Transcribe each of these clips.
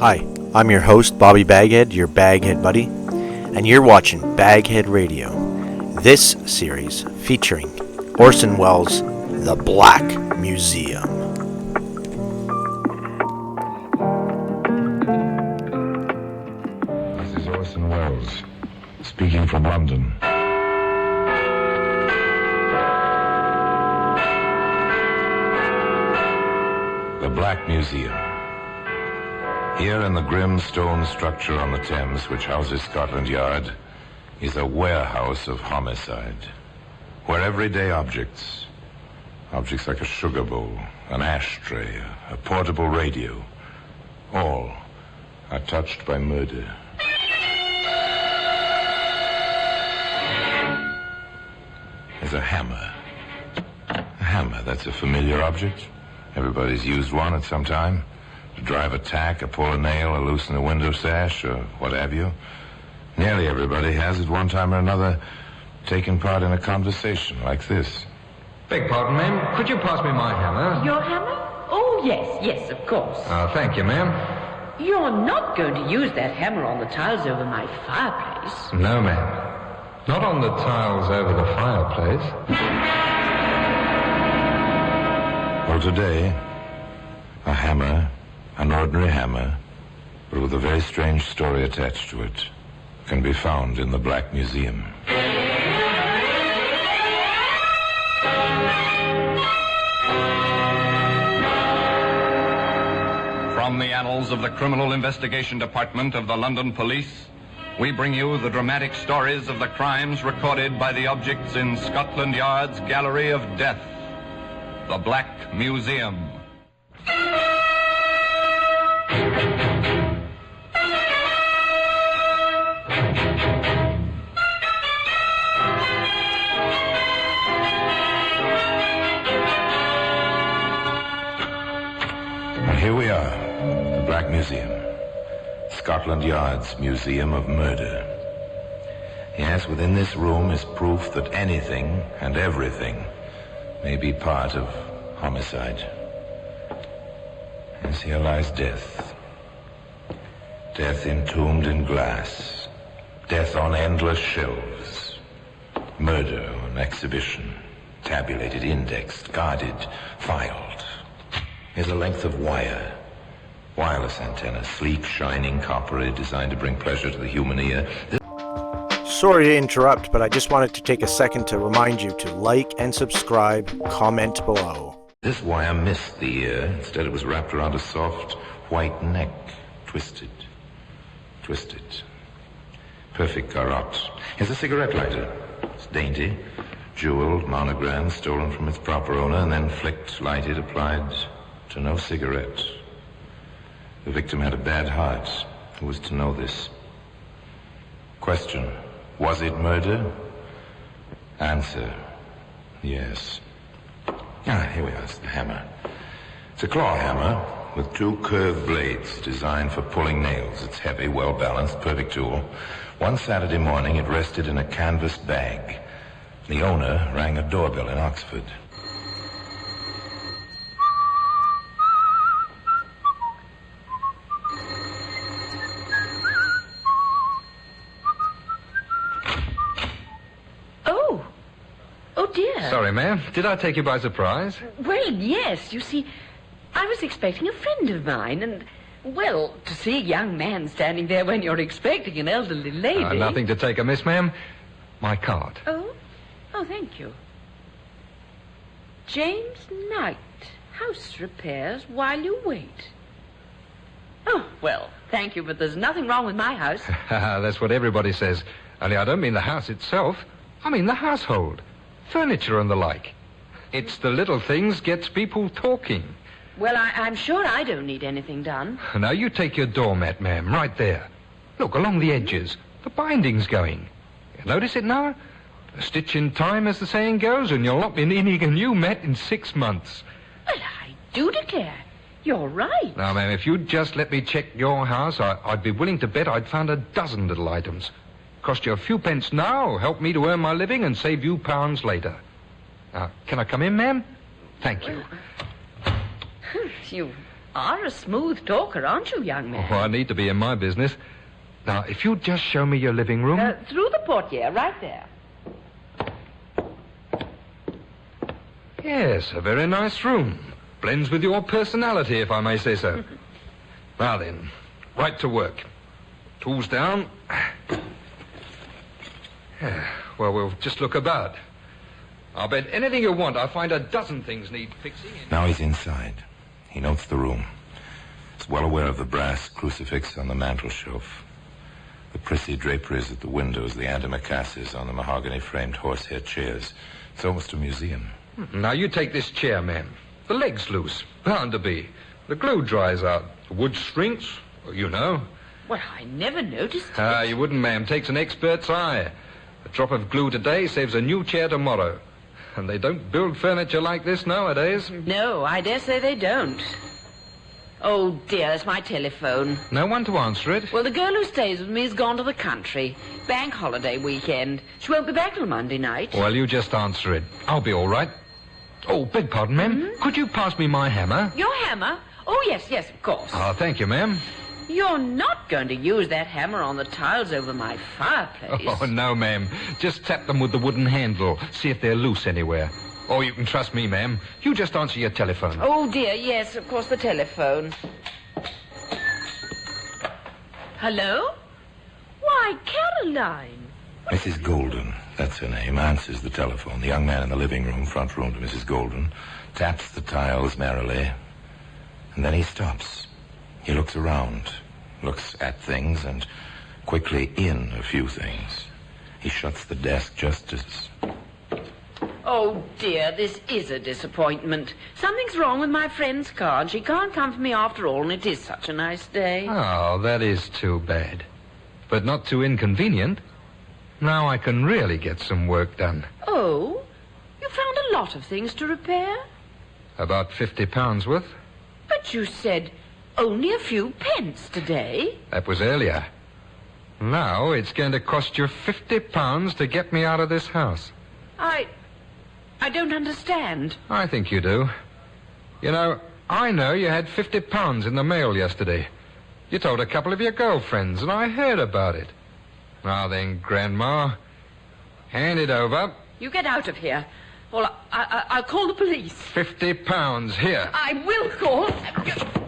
Hi, I'm your host, Bobby BagHead, your BagHead Buddy, and you're watching BagHead Radio. This series featuring Orson Welles' The Black Museum. This is Orson Welles, speaking from London. The Black Museum. Here in the grim stone structure on the Thames, which houses Scotland Yard, is a warehouse of homicide, where everyday objects like a sugar bowl, an ashtray, a portable radio, all are touched by murder. There's a hammer. A hammer, that's a familiar object. Everybody's used one at some time. To drive a tack, or pull a nail, or loosen a window sash, or what have you. Nearly everybody has at one time or another taken part in a conversation like this. Beg pardon, ma'am. Could you pass me my hammer? Your hammer? Oh, yes, of course. Thank you, ma'am. You're not going to use that hammer on the tiles over my fireplace. No, ma'am. Not on the tiles over the fireplace. Well, today, a hammer, an ordinary hammer, but with a very strange story attached to it, can be found in the Black Museum. From the annals of the Criminal Investigation Department of the London Police, we bring you the dramatic stories of the crimes recorded by the objects in Scotland Yard's Gallery of Death, the Black Museum. And here we are, the Black Museum, Scotland Yard's Museum of Murder. Yes, within this room is proof that anything and everything may be part of homicide. Yes, here lies death. Death entombed in glass. Death on endless shelves. Murder on exhibition. Tabulated, indexed, guarded, filed. Here's a length of wire. Wireless antenna, sleek, shining, coppery, designed to bring pleasure to the human ear. Sorry to interrupt, but I just wanted to take a second to remind you to like and subscribe, comment below. This wire missed the ear. Instead, it was wrapped around a soft, white neck. Twisted. Perfect garrote. Here's a cigarette lighter. It's dainty, jeweled, monogrammed, stolen from its proper owner, and then flicked, lighted, applied to no cigarette. The victim had a bad heart. Who was to know this? Question: was it murder? Answer: yes. Here we are. It's the hammer. It's a claw hammer with two curved blades designed for pulling nails. It's heavy, well balanced, perfect tool. One Saturday morning, it rested in a canvas bag. The owner rang a doorbell in Oxford. Oh, dear. Sorry, ma'am. Did I take you by surprise? Well, yes. You see, I was expecting a friend of mine, and, well, to see a young man standing there when you're expecting an elderly lady... Nothing to take amiss, ma'am. My card. Oh, thank you. James Knight, house repairs while you wait. Oh, well, thank you, but there's nothing wrong with my house. That's what everybody says. Only I don't mean the house itself. I mean the household. Furniture and the like. It's the little things gets people talking. Well, I'm sure I don't need anything done. Now, you take your doormat, ma'am, right there. Look, along the edges. The binding's going. You notice it now? A stitch in time, as the saying goes, and you'll not be needing a new mat in 6 months. Well, I do declare. You're right. Now, ma'am, if you'd just let me check your house, I'd be willing to bet I'd found a dozen little items. Cost you a few pence now, help me to earn my living and save you pounds later. Now, can I come in, ma'am? Thank you. You are a smooth talker, aren't you, young man? Oh, I need to be in my business. Now, if you'd just show me your living room... Through the portiere, right there. Yes, a very nice room. Blends with your personality, if I may say so. Now then, right to work. Tools down. Well, we'll just look about. I'll bet anything you want. I find a dozen things need fixing. Now he's inside. He notes the room. He's well aware of the brass crucifix on the mantel shelf, the prissy draperies at the windows, the antimacassars on the mahogany-framed horsehair chairs. It's almost a museum. Now, you take this chair, ma'am. The leg's loose. Bound to be. The glue dries out. The wood shrinks. Well, you know. Well, I never noticed it. You wouldn't, ma'am. Takes an expert's eye. A drop of glue today saves a new chair tomorrow. And they don't build furniture like this nowadays. No, I dare say they don't. Oh, dear, that's my telephone. No one to answer it. Well, the girl who stays with me has gone to the country. Bank holiday weekend. She won't be back till Monday night. Well, you just answer it. I'll be all right. Oh, beg pardon, ma'am. Mm-hmm. Could you pass me my hammer? Your hammer? Oh, yes, of course. Oh, thank you, ma'am. You're not going to use that hammer on the tiles over my fireplace. Oh, no, ma'am. Just tap them with the wooden handle. See if they're loose anywhere. Oh, you can trust me, ma'am. You just answer your telephone. Oh, dear, yes, of course, the telephone. Hello? Why, Caroline. Mrs. Golden, that's her name, answers the telephone. The young man in the living room, front room to Mrs. Golden, taps the tiles merrily, and then he stops. He looks around, looks at things, and quickly in a few things. He shuts the desk just as... Oh, dear, this is a disappointment. Something's wrong with my friend's car, and she can't come for me after all, and it is such a nice day. Oh, that is too bad. But not too inconvenient. Now I can really get some work done. Oh? You found a lot of things to repair? About £50 worth. But you said only a few pence today. That was earlier. Now it's going to cost you £50 to get me out of this house. I don't understand. I think you do. You know, I know you had £50 in the mail yesterday. You told a couple of your girlfriends, and I heard about it. Now then, Grandma, hand it over. You get out of here. Well, I'll call the police. £50, here. I will call.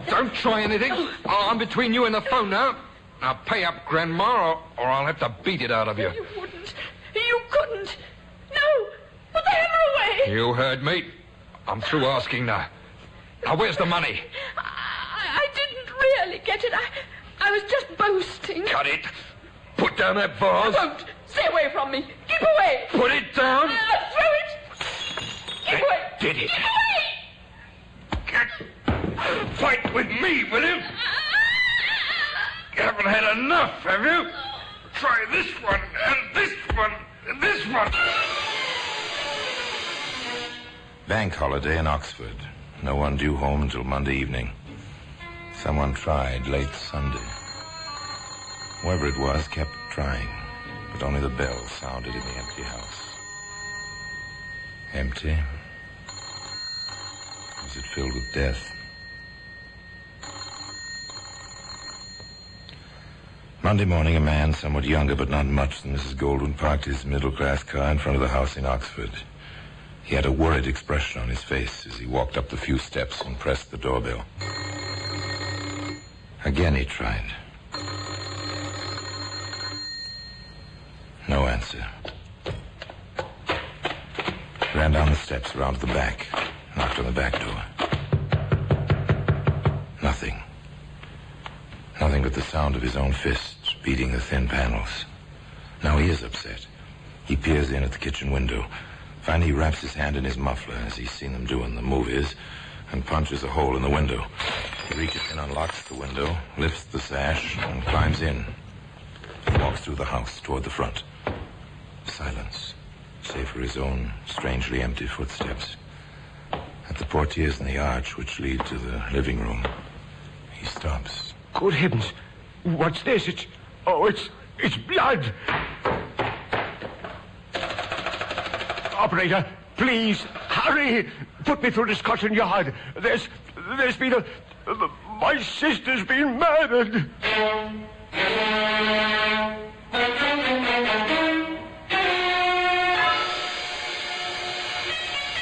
Don't try anything. I'm between you and the phone now. Now pay up, Grandma, or I'll have to beat it out of you. You wouldn't. You couldn't. No. Put the hammer away. You heard me. I'm through asking now. Now, where's the money? I didn't really get it. I was just boasting. Cut it. Put down that vase. Don't. Stay away from me. Keep away. Put it down. Throw it. Keep away. Did it. Keep away. Fight with me, will you? You haven't had enough, have you? Try this one, and this one, and this one. Bank holiday in Oxford. No one due home until Monday evening. Someone tried late Sunday. Whoever it was kept trying, but only the bells sounded in the empty house. Empty? Was it filled with death? Monday morning, a man somewhat younger but not much than Mrs. Golden parked his middle-class car in front of the house in Oxford. He had a worried expression on his face as he walked up the few steps and pressed the doorbell. Again he tried. No answer. Ran down the steps, around to the back, knocked on the back door. Nothing. Nothing but the sound of his own fists beating the thin panels. Now he is upset. He peers in at the kitchen window. Finally, he wraps his hand in his muffler, as he's seen them do in the movies, and punches a hole in the window. He reaches in, unlocks the window, lifts the sash, and climbs in. He walks through the house toward the front. Silence, save for his own strangely empty footsteps. At the portieres in the arch which lead to the living room, he stops. Good heavens! What's this? It's blood! Operator, please, hurry! Put me through the Scotland Yard. There's There's been a... my sister's been murdered.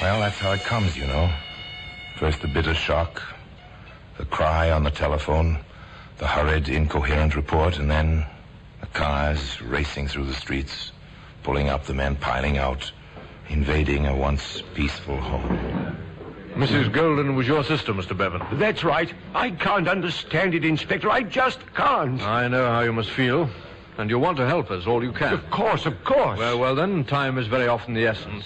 Well, that's how it comes, you know. First the bitter shock, the cry on the telephone, the hurried, incoherent report, and then the cars racing through the streets, pulling up, the men piling out, invading a once peaceful home. Mrs. Golden was your sister, Mr. Bevan. That's right. I can't understand it, Inspector. I just can't. I know how you must feel, and you want to help us all you can. Of course, of course. Well, then, time is very often the essence.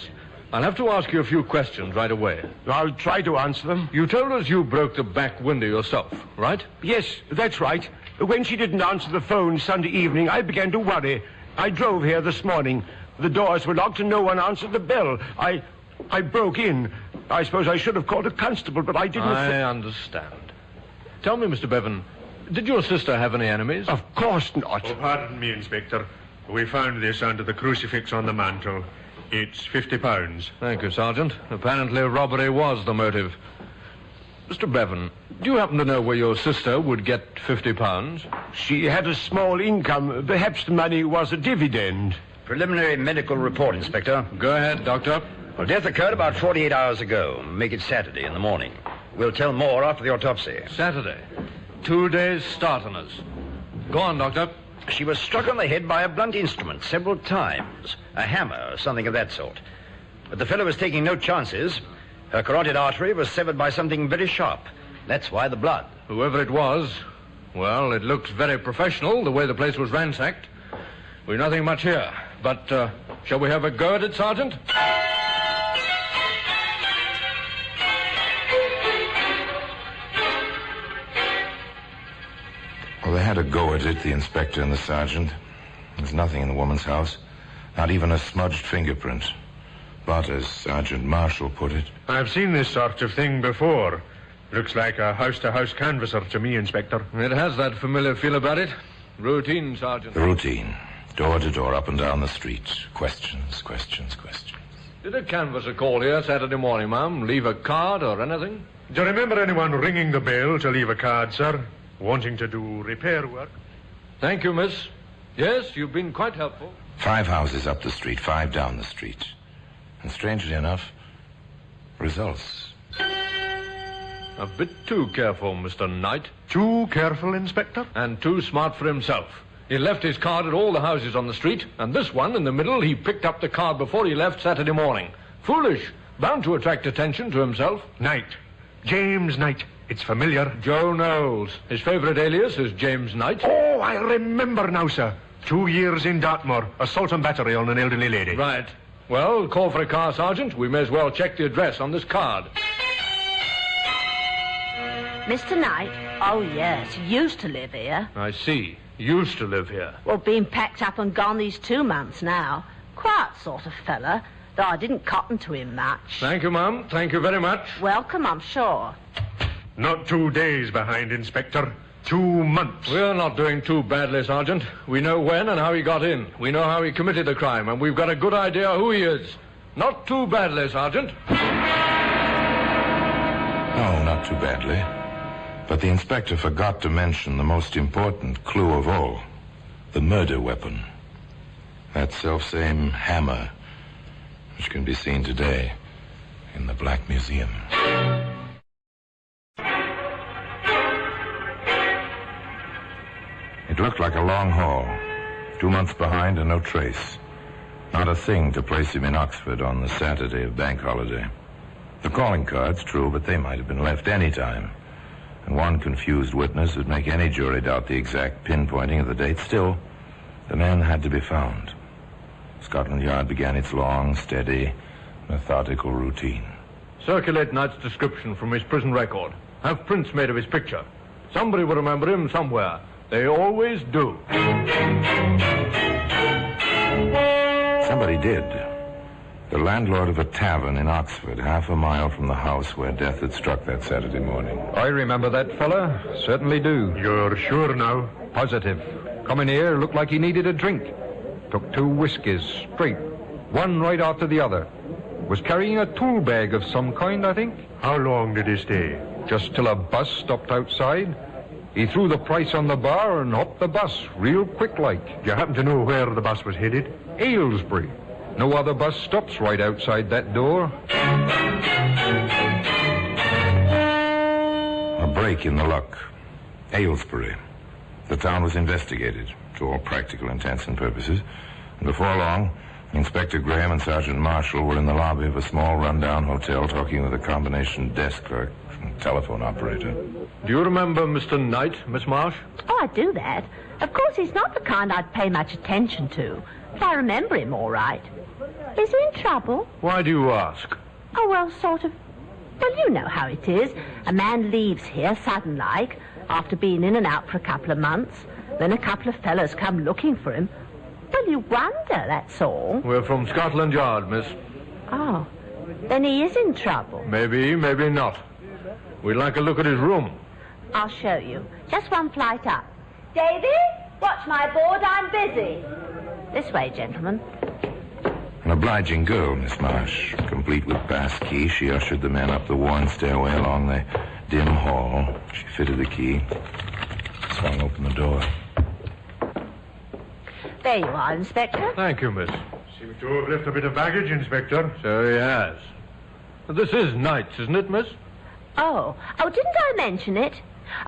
I'll have to ask you a few questions right away. I'll try to answer them. You told us you broke the back window yourself, right? Yes, that's right. When she didn't answer the phone Sunday evening, I began to worry. I drove here this morning. The doors were locked and no one answered the bell. I broke in. I suppose I should have called a constable, but I didn't... I understand. Tell me, Mr. Bevan, did your sister have any enemies? Of course not. Oh, pardon me, Inspector. We found this under the crucifix on the mantel. It's £50. Thank you, Sergeant. Apparently robbery was the motive. Mr. Bevan, do you happen to know where your sister would get £50? She had a small income. Perhaps the money was a dividend. Preliminary medical report, Inspector. Go ahead, Doctor. Well, death occurred about 48 hours ago. Make it Saturday in the morning. We'll tell more after the autopsy. Saturday. 2 days start on us. Go on, Doctor. She was struck on the head by a blunt instrument several times. A hammer or something of that sort. But the fellow was taking no chances. Her carotid artery was severed by something very sharp. That's why the blood. Whoever it was, well, it looks very professional, the way the place was ransacked. We've nothing much here. But, shall we have a go at it, Sergeant? Well, they had a go at it, the inspector and the sergeant. There's nothing in the woman's house. Not even a smudged fingerprint. But, as Sergeant Marshall put it... I've seen this sort of thing before. Looks like a house-to-house canvasser to me, Inspector. It has that familiar feel about it. Routine, Sergeant. The routine. Door to door, up and down the street. Questions. Did a canvasser call here Saturday morning, ma'am? Leave a card or anything? Do you remember anyone ringing the bell to leave a card, sir? Wanting to do repair work? Thank you, miss. Yes, you've been quite helpful. 5 houses up the street, 5 down the street. And strangely enough, results. A bit too careful, Mr. Knight. Too careful, Inspector? And too smart for himself. He left his card at all the houses on the street, and this one in the middle, he picked up the card before he left Saturday morning. Foolish. Bound to attract attention to himself. Knight. James Knight. It's familiar. Joe Knowles. His favorite alias is James Knight. Oh, I remember now, sir. 2 years in Dartmoor. Assault and battery on an elderly lady. Right. Well, call for a car, Sergeant. We may as well check the address on this card. Mr. Knight? Oh, yes. He used to live here. I see. Used to live here. Well, been packed up and gone these 2 months now. Quiet sort of fella, though I didn't cotton to him much. Thank you, Mum. Thank you very much. Welcome, I'm sure. Not 2 days behind, Inspector. 2 months. We're not doing too badly, Sergeant. We know when and how he got in. We know how he committed the crime, and we've got a good idea who he is. Not too badly, Sergeant. No, not too badly. But the inspector forgot to mention the most important clue of all. The murder weapon. That selfsame hammer, which can be seen today in the Black Museum. It looked like a long haul. 2 months behind and no trace. Not a thing to place him in Oxford on the Saturday of bank holiday. The calling cards, true, but they might have been left any time. And one confused witness would make any jury doubt the exact pinpointing of the date. Still, the man had to be found. Scotland Yard began its long, steady, methodical routine. Circulate Knight's description from his prison record. Have prints made of his picture. Somebody will remember him somewhere. They always do. Somebody did. The landlord of a tavern in Oxford, half a mile from the house where death had struck that Saturday morning. I remember that fella. Certainly do. You're sure now? Positive. Come in here, looked like he needed a drink. Took 2 whiskies, straight. One right after the other. Was carrying a tool bag of some kind, I think. How long did he stay? just till a bus stopped outside. He threw the price on the bar and hopped the bus, real quick like. Do you happen to know where the bus was headed? Aylesbury. No other bus stops right outside that door. A break in the luck. Aylesbury. The town was investigated, to all practical intents and purposes. And before long, Inspector Graham and Sergeant Marshall were in the lobby of a small rundown hotel talking with a combination desk clerk and telephone operator. Do you remember Mr. Knight, Miss Marsh? Oh, I do that. Of course, he's not the kind I'd pay much attention to, but I remember him all right. Is he in trouble? Why do you ask? Oh, well, sort of. Well, you know how it is. A man leaves here sudden-like, after being in and out for a couple of months. Then a couple of fellows come looking for him. Well, you wonder, that's all. We're from Scotland Yard, miss. Oh, then he is in trouble. Maybe, maybe not. We'd like a look at his room. I'll show you. Just one flight up. Davy, watch my board, I'm busy. This way, gentlemen. An obliging girl, Miss Marsh. Complete with pass key, she ushered the men up the worn stairway along the dim hall. She fitted the key, swung open the door. There you are, Inspector. Thank you, miss. Seems to have left a bit of baggage, Inspector. So he has. This is Knight's, isn't it, miss? Oh, didn't I mention it?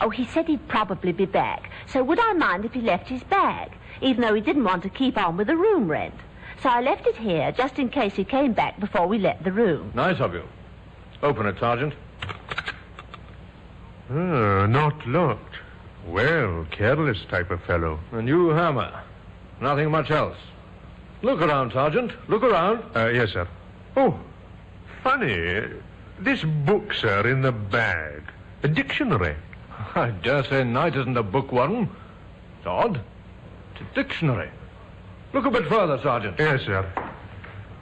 Oh, he said he'd probably be back, so would I mind if he left his bag, even though he didn't want to keep on with the room rent? So I left it here, just in case he came back before we let the room. Nice of you. Open it, Sergeant. Not locked. Well, careless type of fellow. A new hammer. Nothing much else. Look around, Sergeant. Look around. Yes, sir. Oh, funny. This book, sir, in the bag. A dictionary. I dare say Knight isn't a bookworm. It's odd. It's a dictionary. Look a bit further, Sergeant. Yes, sir.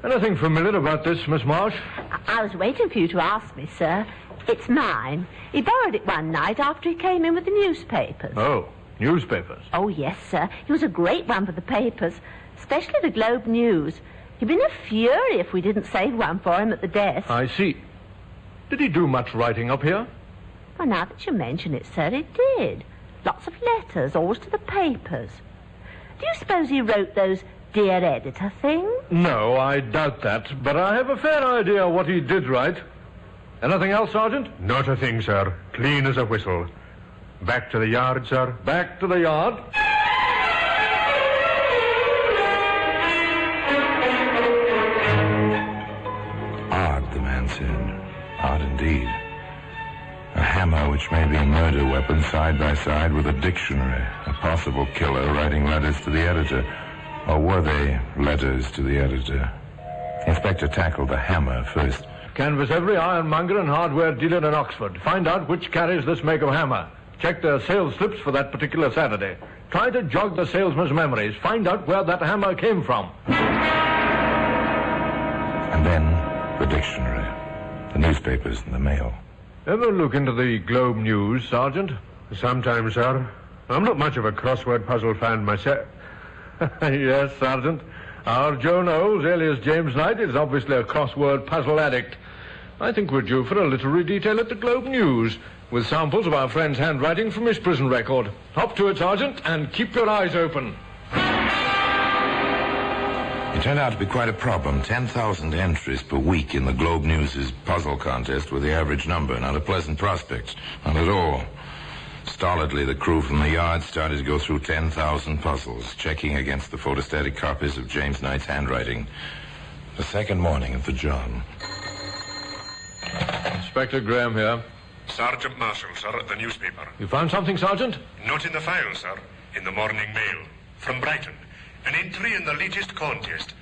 Anything familiar about this, Miss Marsh? I was waiting for you to ask me, sir. It's mine. He borrowed it one night after he came in with the newspapers. Oh, newspapers. Oh, yes, sir. He was a great one for the papers, especially the Globe News. He'd been a fury if we didn't save one for him at the desk. I see. Did he do much writing up here? Well, now that you mention it, sir, he did. Lots of letters, always to the papers. Do you suppose he wrote those Dear Editor things? No, I doubt that, but I have a fair idea what he did write. Anything else, Sergeant? Not a thing, sir. Clean as a whistle. Back to the yard, sir. Back to the yard. Odd, the man said. Odd indeed. A hammer which may be a murder weapon side by side with a dictionary. A possible killer writing letters to the editor. Or were they letters to the editor? Inspector tackled the hammer first. Canvass every ironmonger and hardware dealer in Oxford. Find out which carries this make of hammer. Check their sales slips for that particular Saturday. Try to jog the salesman's memories. Find out where that hammer came from. And then the dictionary, the newspapers and the mail. Ever look into the Globe News, Sergeant? Sometimes, sir. I'm not much of a crossword puzzle fan myself. Yes, Sergeant. Our Joe Knowles, alias James Knight, is obviously a crossword puzzle addict. I think we're due for a literary detail at the Globe News, with samples of our friend's handwriting from his prison record. Hop to it, Sergeant, and keep your eyes open. It turned out to be quite a problem. 10,000 entries per week in the Globe News' puzzle contest were the average number. Not a pleasant prospect. Not at all. Stolidly, the crew from the yard started to go through 10,000 puzzles, checking against the photostatic copies of James Knight's handwriting. The second morning of the job. Inspector Graham here. Sergeant Marshall, sir, at the newspaper. You found something, Sergeant? Not in the file, sir. In the morning mail. From Brighton. An entry in the latest contest.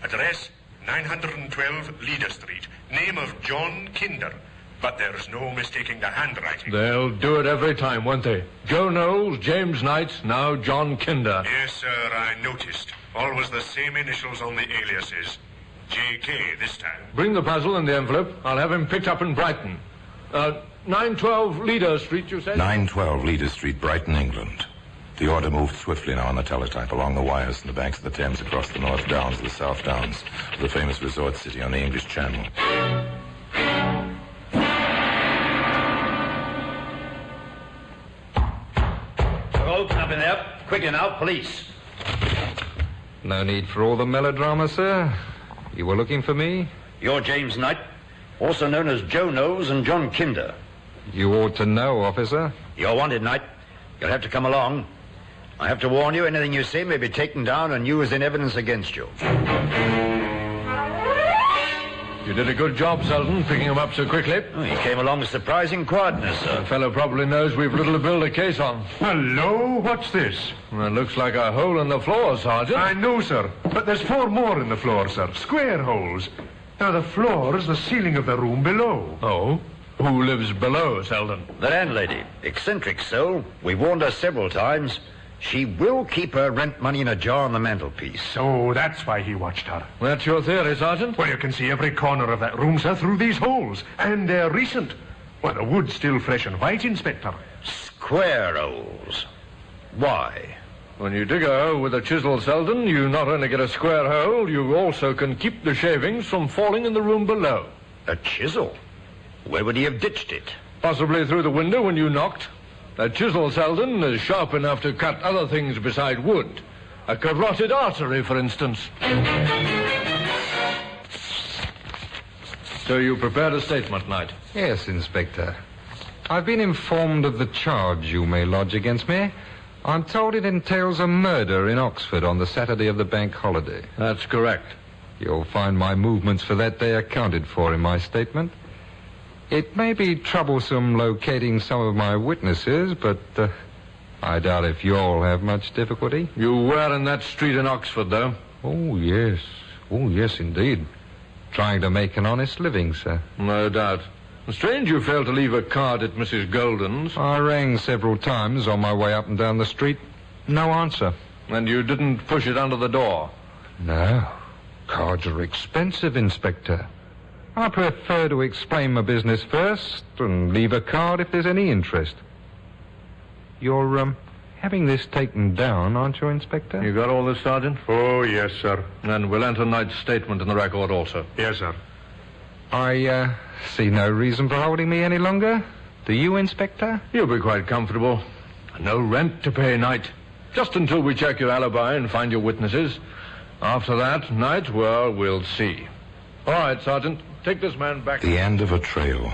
Address 912 Leader Street. Name of John Kinder. But there's no mistaking the handwriting. They'll do it every time, won't they? Joe Knowles, James Knight, now John Kinder. Yes, sir, I noticed. Always the same initials on the aliases. J.K. this time. Bring the puzzle and the envelope. I'll have him picked up in Brighton. 912 Leader Street, you said? 912 Leader Street, Brighton, England. The order moved swiftly now on the teletype along the wires from the banks of the Thames across the North Downs to the South Downs, the famous resort city on the English Channel. folks up in there. Quickly now, police. No need for all the melodrama, sir. You were looking for me? You're James Knight, also known as Joe Knowles and John Kinder. You ought to know, officer. You're wanted, Knight. You'll have to come along. I have to warn you, anything you say may be taken down and used in evidence against you. You did a good job, Selden, picking him up so quickly. Oh, he came along with surprising quietness, sir. The fellow probably knows we've little to build a case on. Hello, what's this? Well, it looks like a hole in the floor, Sergeant. I know, sir, but there's 4 more in the floor, sir. Square holes. Now, the floor is the ceiling of the room below. Oh? Who lives below, Selden? The landlady. Eccentric soul. We've warned her several times. She will keep her rent money in a jar on the mantelpiece. So that's why he watched her. That's your theory, Sergeant? Well, you can see every corner of that room, sir, through these holes. And they're recent. Well, the wood's still fresh and white, Inspector. Square holes. Why? When you dig a hole with a chisel, Selden, you not only get a square hole, you also can keep the shavings from falling in the room below. A chisel? Where would he have ditched it? Possibly through the window when you knocked. A chisel, Selden, is sharp enough to cut other things beside wood. A carotid artery, for instance. So you prepared a statement, Knight? Yes, Inspector. I've been informed of the charge you may lodge against me. I'm told it entails a murder in Oxford on the Saturday of the bank holiday. That's correct. You'll find my movements for that day accounted for in my statement. It may be troublesome locating some of my witnesses, but I doubt if you'll have much difficulty. You were in that street in Oxford, though? Oh, yes. Oh, yes, indeed. Trying to make an honest living, sir. No doubt. Strange you failed to leave a card at Mrs. Golden's. I rang several times on my way up and down the street. No answer. And you didn't push it under the door? No. Cards are expensive, Inspector. I prefer to explain my business first and leave a card if there's any interest. You're, having this taken down, aren't you, Inspector? You got all this, Sergeant? Oh, yes, sir. And we'll enter Knight's statement in the record also. Yes, sir. I, see no reason for holding me any longer. Do you, Inspector? You'll be quite comfortable. No rent to pay, Knight. Just until we check your alibi and find your witnesses. After that, Knight, well, we'll see. All right, Sergeant. Take this man back. The end of a trail.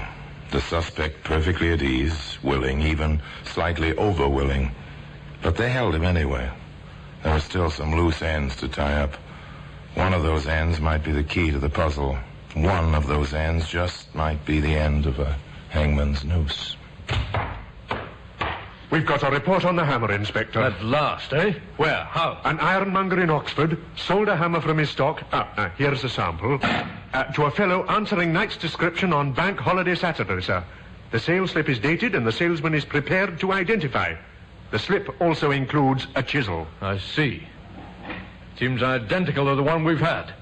The suspect perfectly at ease, willing, even slightly over-willing. But they held him anyway. There are still some loose ends to tie up. One of those ends might be the key to the puzzle. One of those ends just might be the end of a hangman's noose. We've got a report on the hammer, Inspector. At last, eh? Where? How? An ironmonger in Oxford sold a hammer from his stock. Here's a sample. To a fellow answering Knight's description on Bank Holiday Saturday, sir. The sales slip is dated and the salesman is prepared to identify. The slip also includes a chisel. I see. Seems identical to the one we've had.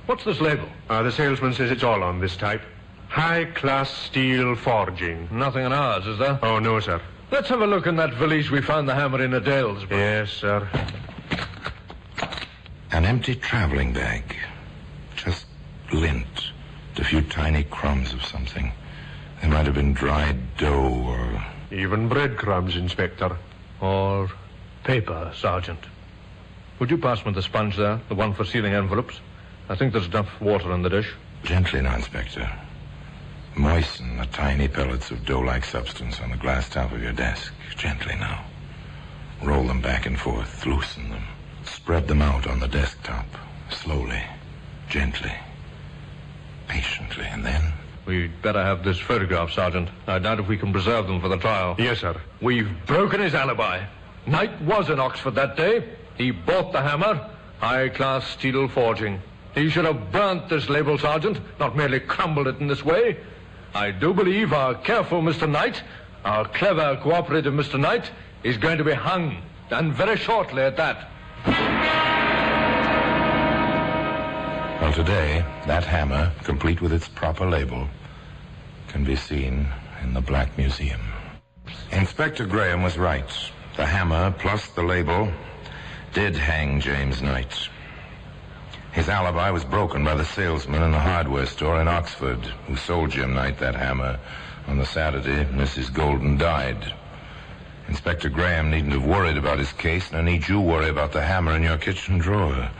What's this label? The salesman says it's all on this type. High-class steel forging. Nothing on ours, is there? Oh, no, sir. Let's have a look in that valise we found the hammer in Adele's. Yes, sir. An empty traveling bag. Just lint. A few tiny crumbs of something. They might have been dried dough or... Even breadcrumbs, Inspector. Or paper, Sergeant. Would you pass me the sponge there, the one for sealing envelopes? I think there's enough water in the dish. Gently now, Inspector. Moisten the tiny pellets of dough-like substance on the glass top of your desk. Gently now. Roll them back and forth. Loosen them. Spread them out on the desktop. Slowly. Gently. Patiently. And then... We'd better have this photograph, Sergeant. I doubt if we can preserve them for the trial. Yes, sir. We've broken his alibi. Knight was in Oxford that day. He bought the hammer. High-class steel forging. He should have burnt this label, Sergeant, not merely crumbled it in this way. I do believe our careful Mr. Knight, our clever, cooperative Mr. Knight, is going to be hung, and very shortly at that. Well, today, that hammer, complete with its proper label, can be seen in the Black Museum. Inspector Graham was right. The hammer, plus the label, did hang James Knight. His alibi was broken by the salesman in the hardware store in Oxford who sold Jim Knight that hammer on the Saturday Mrs. Golden died. Inspector Graham needn't have worried about his case, nor need you worry about the hammer in your kitchen drawer.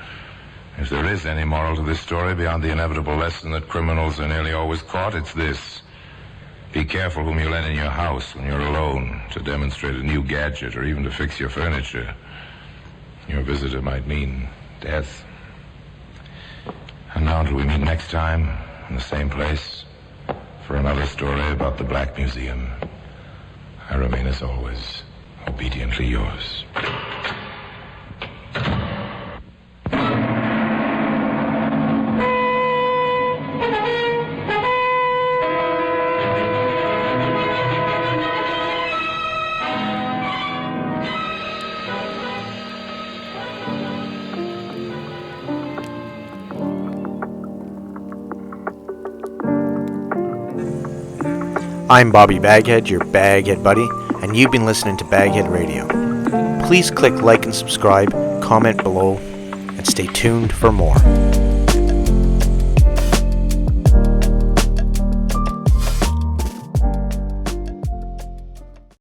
If there is any moral to this story beyond the inevitable lesson that criminals are nearly always caught, it's this. Be careful whom you let in your house when you're alone to demonstrate a new gadget or even to fix your furniture. Your visitor might mean death. And now until we meet next time in the same place for another story about the Black Museum, I remain as always obediently yours. I'm Bobby Baghead, your Baghead Buddy, and you've been listening to BagHead Radio. Please click like and subscribe, comment below, and stay tuned for more.